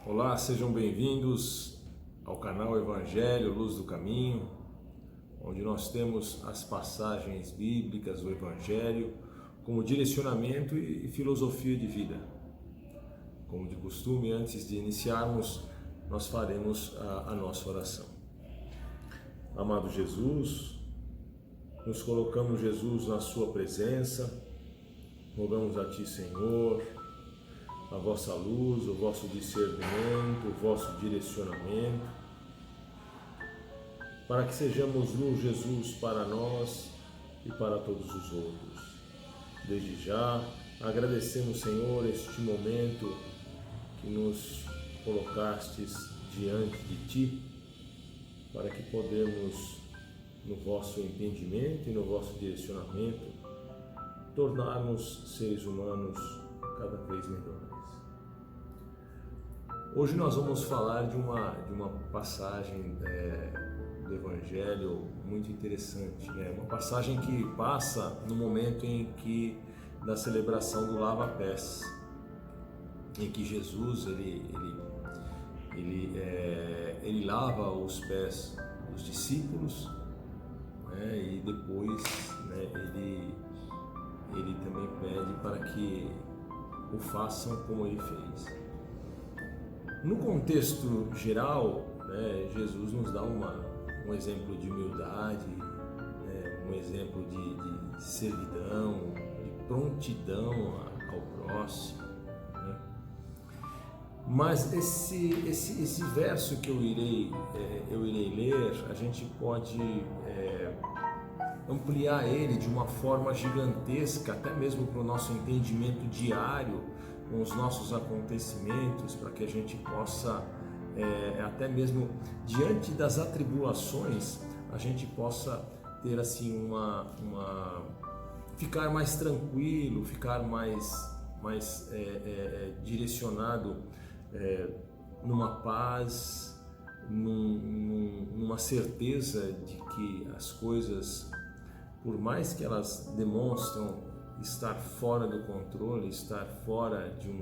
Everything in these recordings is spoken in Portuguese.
Olá, sejam bem-vindos ao canal Evangelho, Luz do Caminho, onde nós temos as passagens bíblicas do Evangelho como direcionamento e filosofia de vida. Como de costume, antes de iniciarmos, nós faremos a nossa oração. Amado Jesus, nos colocamos, Jesus, na sua presença, rogamos a Ti, Senhor, a vossa luz, o vosso discernimento, o vosso direcionamento, para que sejamos luz, Jesus, para nós e para todos os outros. Desde já, agradecemos, Senhor, este momento que nos colocastes diante de Ti, para que podemos, no vosso entendimento e no vosso direcionamento, tornarmos seres humanos cada vez melhores. Hoje nós vamos falar de uma passagem do Evangelho muito interessante, né? Uma passagem que passa no momento da celebração do lava-pés, em que Jesus ele lava os pés dos discípulos, né? E depois, né, ele também pede para que o façam como ele fez. No contexto geral, né, Jesus nos dá um exemplo de humildade, né, um exemplo de servidão, de prontidão ao próximo, né? Mas esse verso que eu irei ler, a gente pode ampliar ele de uma forma gigantesca, até mesmo para o nosso entendimento diário, com os nossos acontecimentos, para que a gente possa, até mesmo diante das atribulações, a gente possa ter assim ficar mais tranquilo, ficar mais direcionado numa paz, numa certeza de que as coisas, por mais que elas demonstram estar fora do controle, estar fora de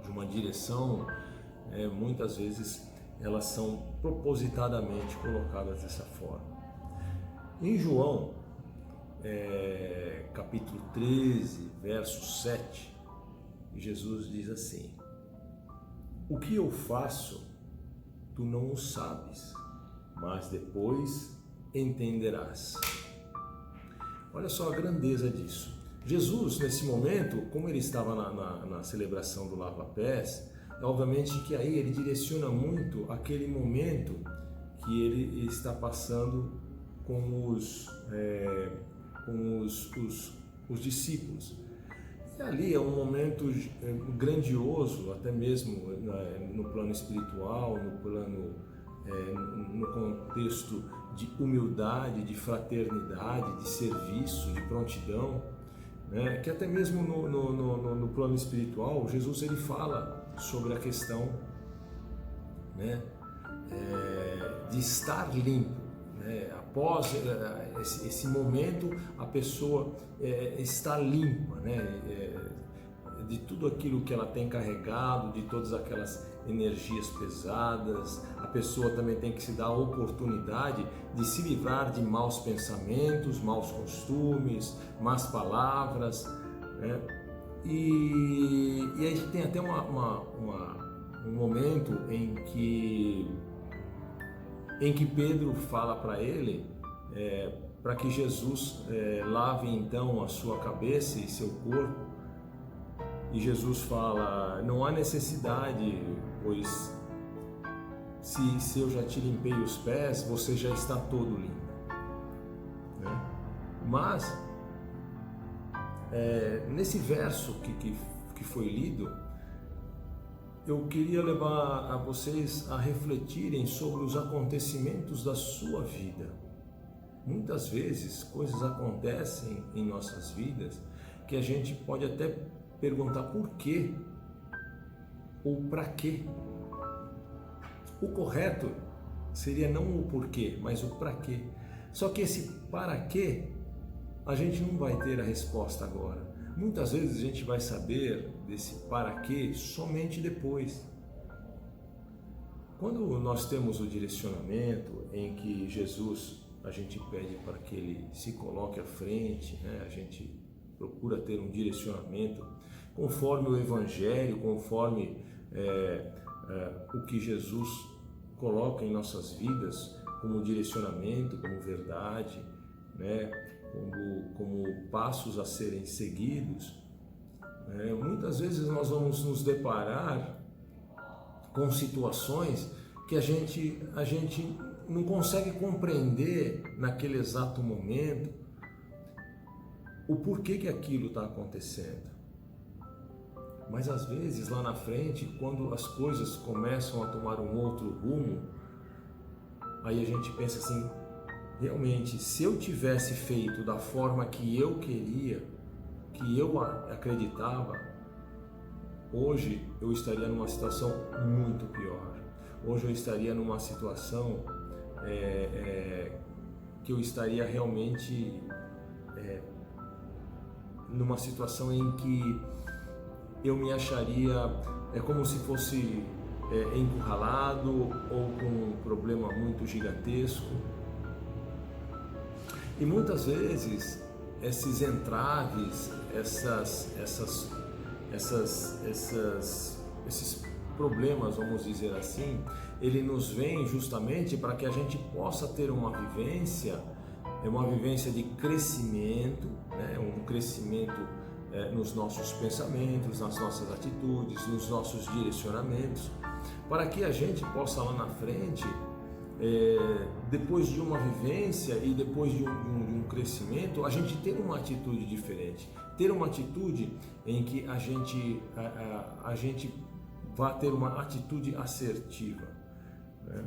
uma direção, muitas vezes elas são propositadamente colocadas dessa forma. Em João, capítulo 13, verso 7, Jesus diz assim: "O que eu faço, tu não o sabes, mas depois entenderás." Olha só a grandeza disso. Jesus, nesse momento, como ele estava na celebração do lava-pés, obviamente que aí ele direciona muito aquele momento que ele está passando com os discípulos. E ali é um momento grandioso, até mesmo no plano espiritual, no contexto de humildade, de fraternidade, de serviço, de prontidão, né? Que até mesmo no plano espiritual, Jesus ele fala sobre a questão, né, de estar limpo, né? Após esse momento, a pessoa está limpa, né? De tudo aquilo que ela tem carregado, de todas aquelas energias pesadas. A pessoa também tem que se dar a oportunidade de se livrar de maus pensamentos, maus costumes, más palavras, né? E aí tem até um momento em que Pedro fala para ele, para que Jesus lave então a sua cabeça e seu corpo. E Jesus fala: "Não há necessidade, pois se eu já te limpei os pés, você já está todo limpo." Né? Mas, nesse verso que foi lido, eu queria levar a vocês a refletirem sobre os acontecimentos da sua vida. Muitas vezes, coisas acontecem em nossas vidas que a gente pode até perguntar por quê ou para quê. O correto seria não o porquê, mas o para quê. Só que esse para quê, a gente não vai ter a resposta agora. Muitas vezes a gente vai saber desse para quê somente depois. Quando nós temos o direcionamento em que Jesus, a gente pede para que Ele se coloque à frente, né? A gente procura ter um direcionamento conforme o Evangelho, conforme o que Jesus coloca em nossas vidas como direcionamento, como verdade, né? como passos a serem seguidos. Muitas vezes nós vamos nos deparar com situações que a gente não consegue compreender naquele exato momento o porquê que aquilo está acontecendo. Mas às vezes lá na frente, quando as coisas começam a tomar um outro rumo, aí a gente pensa assim, realmente, se eu tivesse feito da forma que eu queria, que eu acreditava, hoje eu estaria numa situação muito pior. Hoje eu estaria numa situação que eu estaria realmente numa situação em que eu me acharia como se fosse encurralado ou com um problema muito gigantesco. E muitas vezes esses entraves, esses problemas, vamos dizer assim, ele nos vem justamente para que a gente possa ter uma vivência de crescimento, né? Um crescimento nos nossos pensamentos, nas nossas atitudes, nos nossos direcionamentos, para que a gente possa lá na frente, depois de uma vivência e depois de um crescimento, a gente ter uma atitude diferente, ter uma atitude em que a gente vai ter uma atitude assertiva, né?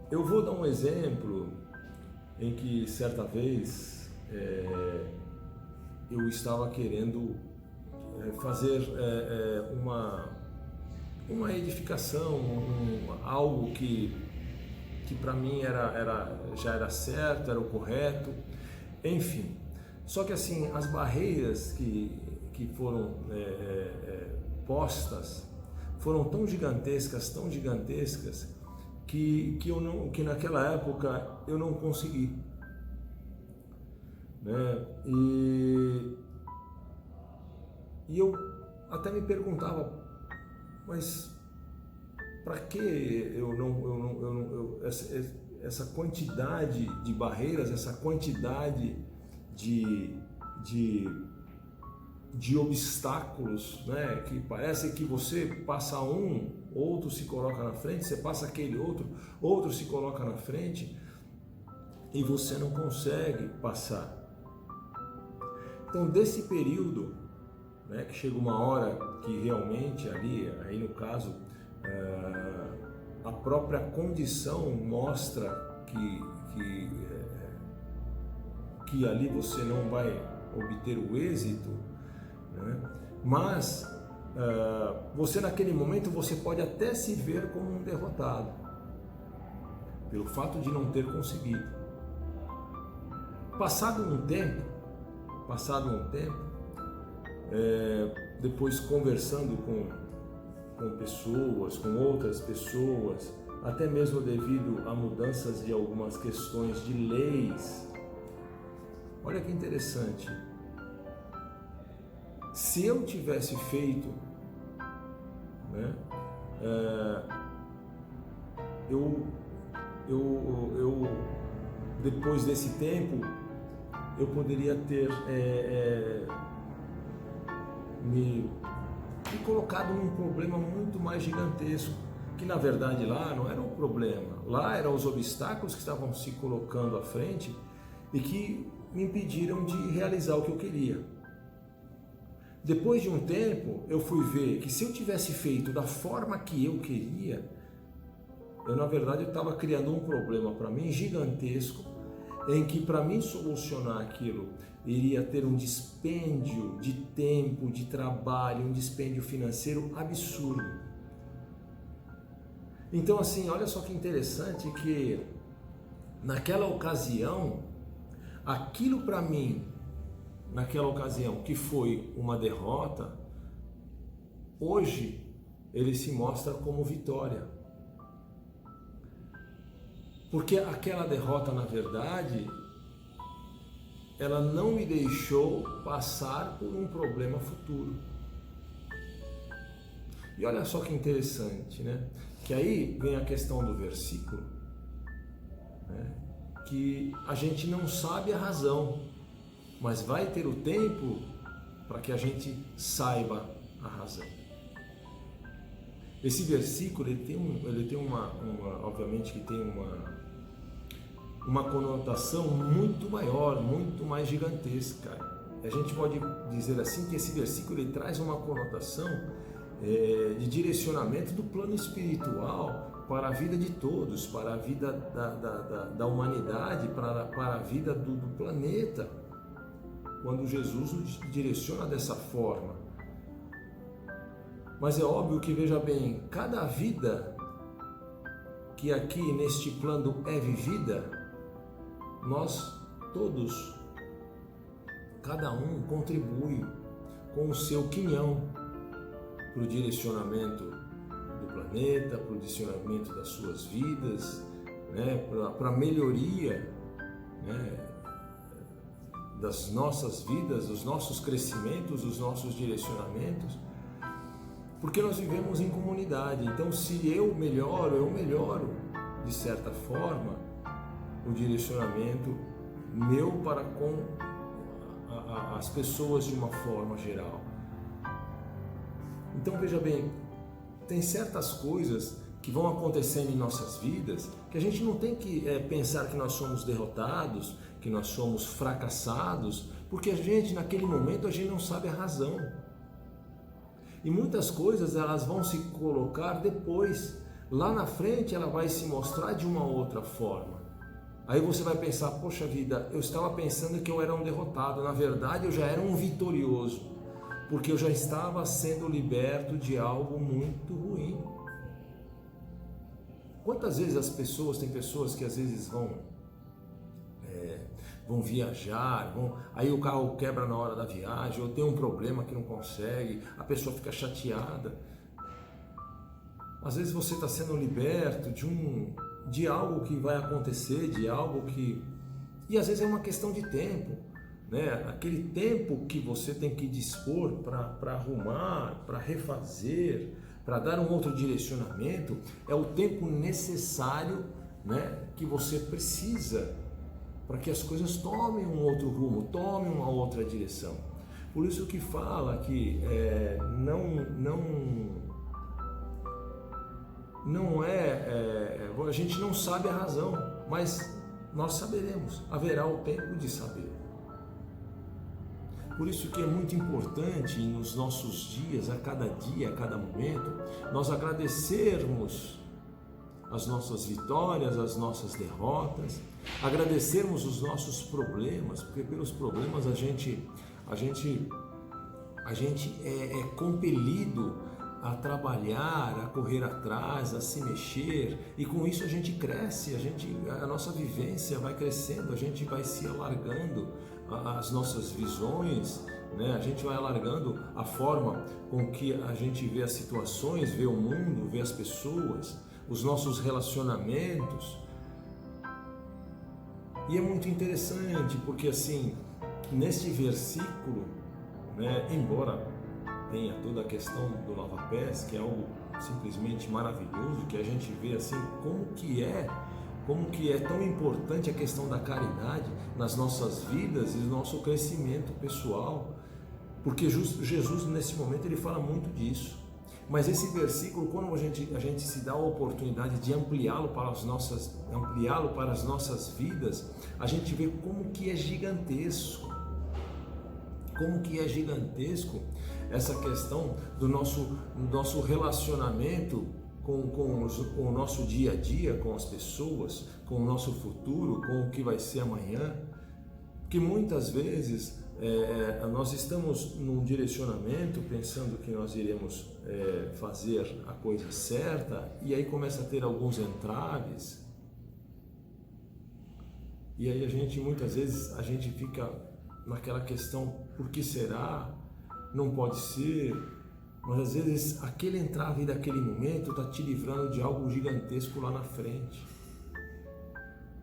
Eu vou dar um exemplo em que certa vez eu estava querendo fazer uma edificação, algo que para mim já era certo, era o correto, enfim. Só que assim, as barreiras que foram postas foram tão gigantescas, que naquela época eu não consegui, né? E eu até me perguntava, mas para que essa quantidade de barreiras, essa quantidade de obstáculos, né? Que parece que você passa um, outro se coloca na frente, você passa aquele outro se coloca na frente e você não consegue passar. Então, desse período, né, que chega uma hora que realmente aí no caso, a própria condição mostra que ali você não vai obter o êxito, né? Mas você naquele momento você pode até se ver como um derrotado pelo fato de não ter conseguido. Passado um tempo, depois conversando com pessoas, com outras pessoas, até mesmo devido a mudanças de algumas questões de leis. Olha que interessante. Se eu tivesse feito, né, eu depois desse tempo, eu poderia ter me colocado num problema muito mais gigantesco, que na verdade lá não era um problema, lá eram os obstáculos que estavam se colocando à frente e que me impediram de realizar o que eu queria. Depois de um tempo, eu fui ver que se eu tivesse feito da forma que eu queria, na verdade eu estava criando um problema para mim gigantesco, em que para mim solucionar aquilo iria ter um dispêndio de tempo, de trabalho, um dispêndio financeiro absurdo. Então assim, olha só que interessante que naquela ocasião, aquilo para mim naquela ocasião, que foi uma derrota, hoje ele se mostra como vitória. Porque aquela derrota, na verdade, ela não me deixou passar por um problema futuro. E olha só que interessante, né? Que aí vem a questão do versículo, né? Que a gente não sabe a razão, mas vai ter o tempo para que a gente saiba a razão. Esse versículo ele tem uma obviamente que tem uma conotação muito maior, muito mais gigantesca. A gente pode dizer assim que esse versículo ele traz uma conotação de direcionamento do plano espiritual para a vida de todos, para a vida da humanidade, para a vida do planeta. Quando Jesus nos direciona dessa forma. Mas é óbvio que, veja bem, cada vida que aqui neste plano é vivida, nós todos, cada um contribui com o seu quinhão para o direcionamento do planeta, para o direcionamento das suas vidas, né, para a melhoria, né, das nossas vidas, dos nossos crescimentos, dos nossos direcionamentos, porque nós vivemos em comunidade. Então, se eu melhoro de certa forma o direcionamento meu para com as pessoas de uma forma geral. Então, veja bem, tem certas coisas que vão acontecendo em nossas vidas que a gente não tem que pensar que nós somos derrotados, que nós somos fracassados, porque a gente, naquele momento, a gente não sabe a razão. E muitas coisas elas vão se colocar depois. Lá na frente ela vai se mostrar de uma outra forma. Aí você vai pensar, poxa vida, eu estava pensando que eu era um derrotado. Na verdade eu já era um vitorioso, porque eu já estava sendo liberto de algo muito ruim. Quantas vezes tem pessoas que às vezes vão viajar, aí o carro quebra na hora da viagem, ou tem um problema que não consegue, a pessoa fica chateada. Às vezes você está sendo liberto de algo que vai acontecer, de algo que... E às vezes é uma questão de tempo, né? Aquele tempo que você tem que dispor para arrumar, para refazer, para dar um outro direcionamento, é o tempo necessário, né, que você precisa para que as coisas tomem um outro rumo, tomem uma outra direção. Por isso que fala que a gente não sabe a razão, mas nós saberemos, haverá o tempo de saber. Por isso que é muito importante nos nossos dias, a cada momento, nós agradecermos as nossas vitórias, as nossas derrotas, agradecermos os nossos problemas, porque pelos problemas a gente é compelido a trabalhar, a correr atrás, a se mexer, e com isso a gente cresce, a nossa vivência vai crescendo, a gente vai se alargando as nossas visões, né? A gente vai alargando a forma com que a gente vê as situações, vê o mundo, vê as pessoas, os nossos relacionamentos. E é muito interessante porque assim, neste versículo, né, embora tenha toda a questão do lava-pés, que é algo simplesmente maravilhoso, que a gente vê assim como que é tão importante a questão da caridade nas nossas vidas e no nosso crescimento pessoal, porque Jesus nesse momento ele fala muito disso. Mas esse versículo, quando a gente se dá a oportunidade de ampliá-lo para as nossas vidas, a gente vê como que é gigantesco. Como que é gigantesco essa questão do nosso relacionamento com o nosso dia a dia, com as pessoas, com o nosso futuro, com o que vai ser amanhã. Que muitas vezes nós estamos num direcionamento pensando que nós iremos fazer a coisa certa, e aí começa a ter alguns entraves, e aí muitas vezes a gente fica naquela questão, por que será? Não pode ser. Mas às vezes aquele entrave daquele momento está te livrando de algo gigantesco lá na frente.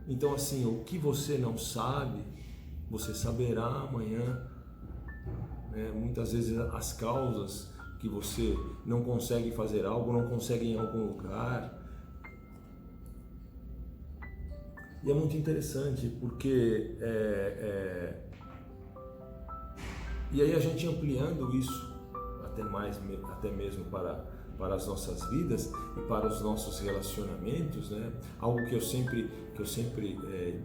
Então assim, o que você não sabe, você saberá amanhã. Muitas vezes as causas que você não consegue fazer algo, não consegue em algum lugar. E é muito interessante porque e aí a gente ampliando isso até mesmo para as nossas vidas e para os nossos relacionamentos, né? Algo que eu sempre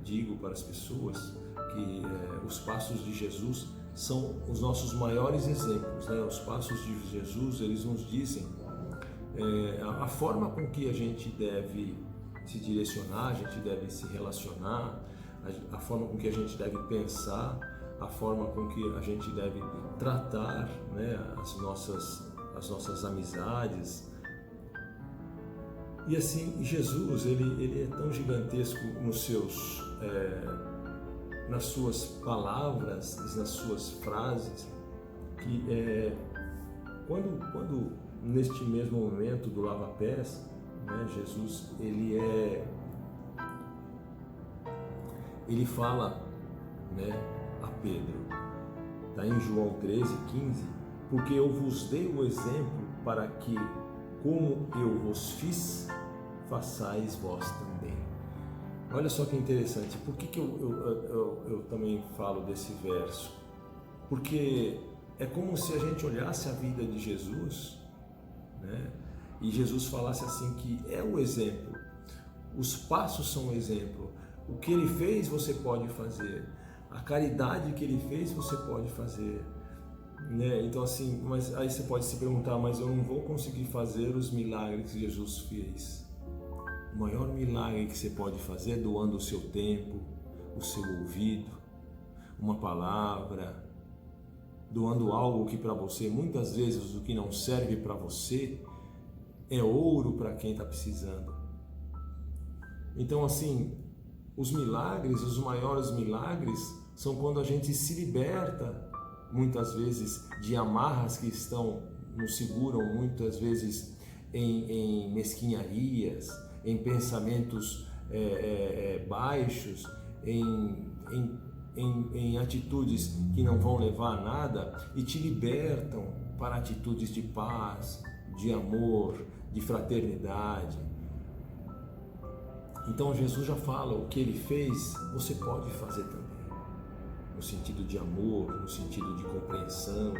digo para as pessoas, que os passos de Jesus são os nossos maiores exemplos, né? Os passos de Jesus, eles nos dizem a forma com que a gente deve se direcionar, a gente deve se relacionar, a forma com que a gente deve pensar, a forma com que a gente deve tratar, né, as nossas amizades. E assim, Jesus, ele é tão gigantesco nas suas palavras, nas suas frases, que quando neste mesmo momento do lava-pés, né, Jesus, ele fala, né, a Pedro, está em João 13:15, porque eu vos dei o exemplo para que, como eu vos fiz, façais vós também. Olha só que interessante, por que eu também falo desse verso? Porque é como se a gente olhasse a vida de Jesus, né, e Jesus falasse assim que é o exemplo, os passos são o exemplo, o que ele fez você pode fazer, a caridade que ele fez você pode fazer, né? Então assim, mas aí você pode se perguntar, mas eu não vou conseguir fazer os milagres que Jesus fez. O maior milagre que você pode fazer é doando o seu tempo, o seu ouvido, uma palavra, doando algo que para você, muitas vezes o que não serve para você é ouro para quem está precisando. Então assim, os milagres, os maiores milagres são quando a gente se liberta, muitas vezes, de amarras que nos seguram, muitas vezes em mesquinharias, em pensamentos baixos, em atitudes que não vão levar a nada, e te libertam para atitudes de paz, de amor, de fraternidade. Então Jesus já fala, o que ele fez, você pode fazer também, no sentido de amor, no sentido de compreensão,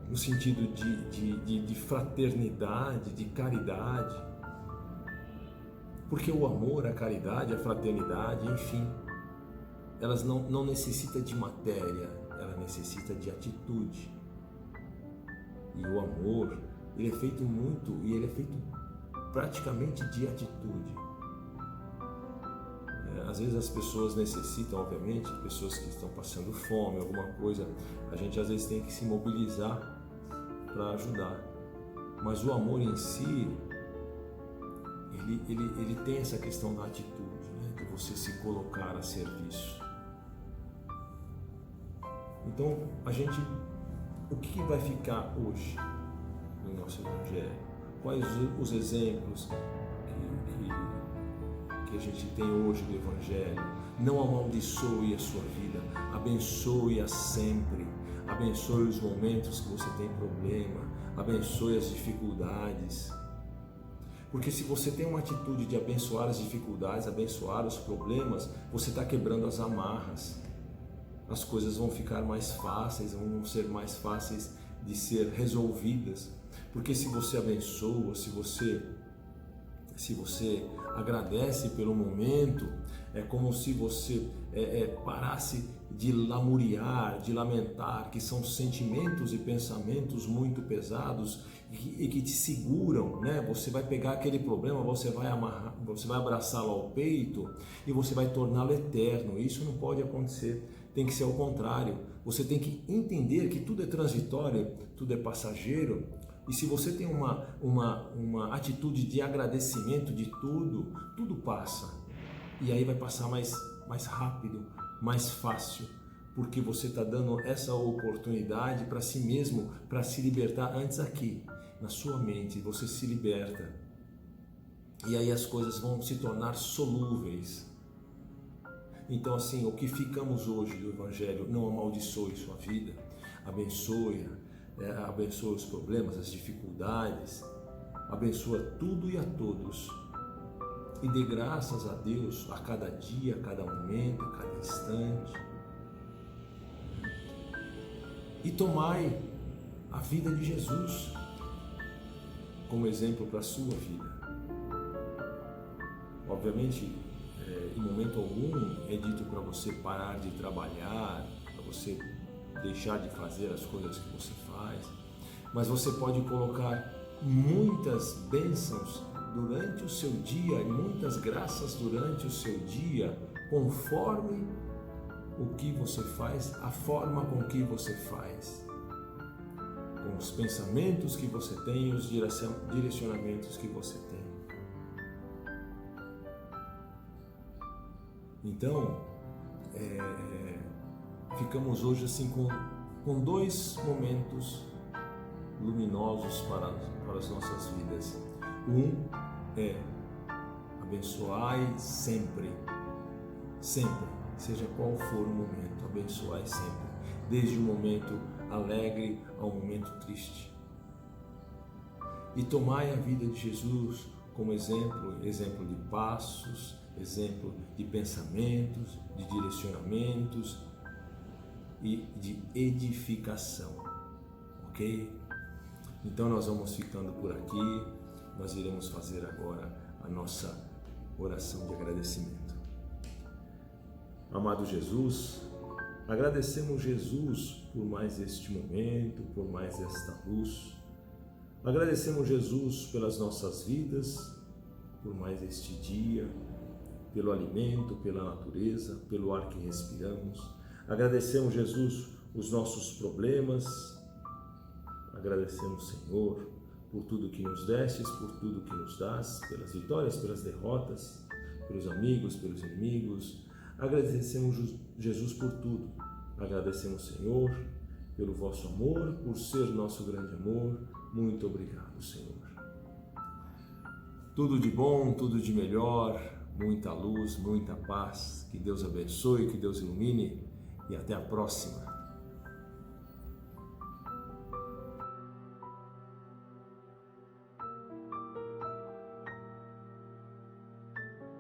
no sentido de fraternidade, de caridade. Porque o amor, a caridade, a fraternidade, enfim, elas não necessitam de matéria, ela necessita de atitude. E o amor, ele é feito praticamente de atitude. Às vezes as pessoas necessitam, obviamente, pessoas que estão passando fome, alguma coisa, a gente às vezes tem que se mobilizar para ajudar. Mas o amor em si, ele tem essa questão da atitude, né? De você se colocar a serviço. Então, o que vai ficar hoje no nosso Evangelho? Quais os exemplos que a gente tem hoje do Evangelho? Não amaldiçoe a sua vida, abençoe-a sempre, abençoe os momentos que você tem problema, abençoe as dificuldades. Porque se você tem uma atitude de abençoar as dificuldades, abençoar os problemas, você está quebrando as amarras. As coisas vão ficar mais fáceis, vão ser mais fáceis de ser resolvidas. Porque se você abençoa, se você agradece pelo momento, é como se você parasse de lamuriar, de lamentar, que são sentimentos e pensamentos muito pesados e que te seguram, né? Você vai pegar aquele problema, você vai abraçá-lo ao peito e você vai torná-lo eterno. Isso não pode acontecer, tem que ser ao contrário. Você tem que entender que tudo é transitório, tudo é passageiro. E se você tem uma atitude de agradecimento de tudo passa. E aí vai passar mais rápido, mais fácil, porque você está dando essa oportunidade para si mesmo, para se libertar antes aqui, na sua mente, você se liberta. E aí as coisas vão se tornar solúveis. Então assim, o que ficamos hoje do Evangelho, não amaldiçoe sua vida, abençoe os problemas, as dificuldades, abençoa tudo e a todos. E dê graças a Deus a cada dia, a cada momento, a cada instante. E tomai a vida de Jesus como exemplo para a sua vida. Obviamente, em momento algum é dito para você parar de trabalhar, para você deixar de fazer as coisas que você faz, mas você pode colocar muitas bênçãos durante o seu dia e muitas graças durante o seu dia, conforme o que você faz, a forma com que você faz, com os pensamentos que você tem, os direcionamentos que você tem. Então, ficamos hoje assim com dois momentos luminosos para as nossas vidas. Um é abençoai sempre, seja qual for o momento, abençoai sempre, desde o momento alegre ao momento triste. E tomai a vida de Jesus como exemplo de passos, exemplo de pensamentos, de direcionamentos e de edificação, ok? Então nós vamos ficando por aqui, nós iremos fazer agora a nossa oração de agradecimento. Amado Jesus, agradecemos Jesus por mais este momento, por mais esta luz. Agradecemos Jesus pelas nossas vidas, por mais este dia, pelo alimento, pela natureza, pelo ar que respiramos. Agradecemos, Jesus, os nossos problemas. Agradecemos, Senhor, por tudo que nos destes, por tudo que nos dás, pelas vitórias, pelas derrotas, pelos amigos, pelos inimigos. Agradecemos, Jesus, por tudo. Agradecemos, Senhor, pelo vosso amor, por ser nosso grande amor. Muito obrigado, Senhor. Tudo de bom, tudo de melhor, muita luz, muita paz. Que Deus abençoe, que Deus ilumine e até a próxima.